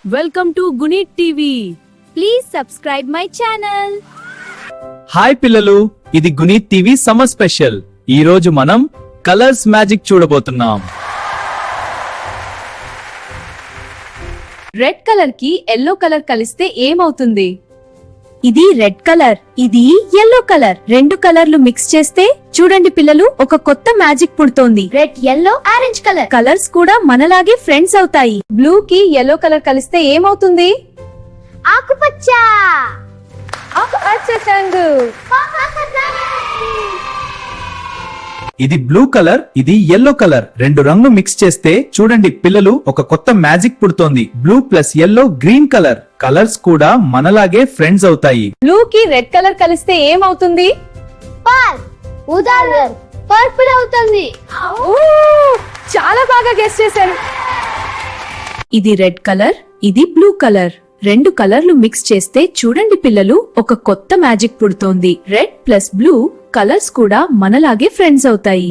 Welcome to Gunith TV. Please subscribe my channel. Hi పిల్లలు, ఇది Gunith TV summer special. ఈ రోజు మనం కలర్స్ మ్యాజిక్ చూడబోతున్నాం. రెడ్ కలర్ కి ఎల్లో కలర్ కలిస్తే ఏమవుతుంది? ఇది రెడ్ కలర్, ఇది yellow కలర్. రెండు కలర్లు మిక్స్ చేస్తే చూడండి పిల్లలు, ఒక కొత్త మ్యాజిక్ పుడుతోంది. Red, yellow, orange colour. Colours కూడా మనలాగే ఫ్రెండ్స్ అవుతాయి. బ్లూ కి ఎల్లో కలర్ కలిస్తే ఏమవుతుంది? ఆకుపచ్చ. ఆకుపచ్చ రంగు. ఇది బ్లూ కలర్, ఇది యెల్లో కలర్. రెండు రంగులు మిక్స్ చేస్తే చూడండి పిల్లలు, ఒక కొత్త మ్యాజిక్ పుడుతోంది. Blue plus yellow green colour. Colours కూడా మనలాగే ఫ్రెండ్స్ అవుతాయి. బ్లూ కి రెడ్ కలర్ కలిస్తే ఏమవుతుంది? పర్పుల్ అవుతుంది. చాలా బాగా గెస్ చేశారు. ఇది రెడ్ కలర్, ఇది బ్లూ కలర్. రెండు కలర్లు మిక్స్ చేస్తే చూడండి పిల్లలు, ఒక కొత్త మ్యాజిక్ పుడుతోంది. రెడ్ ప్లస్ బ్లూ కలర్స్ కూడా మనలాగే ఫ్రెండ్స్ అవుతాయి.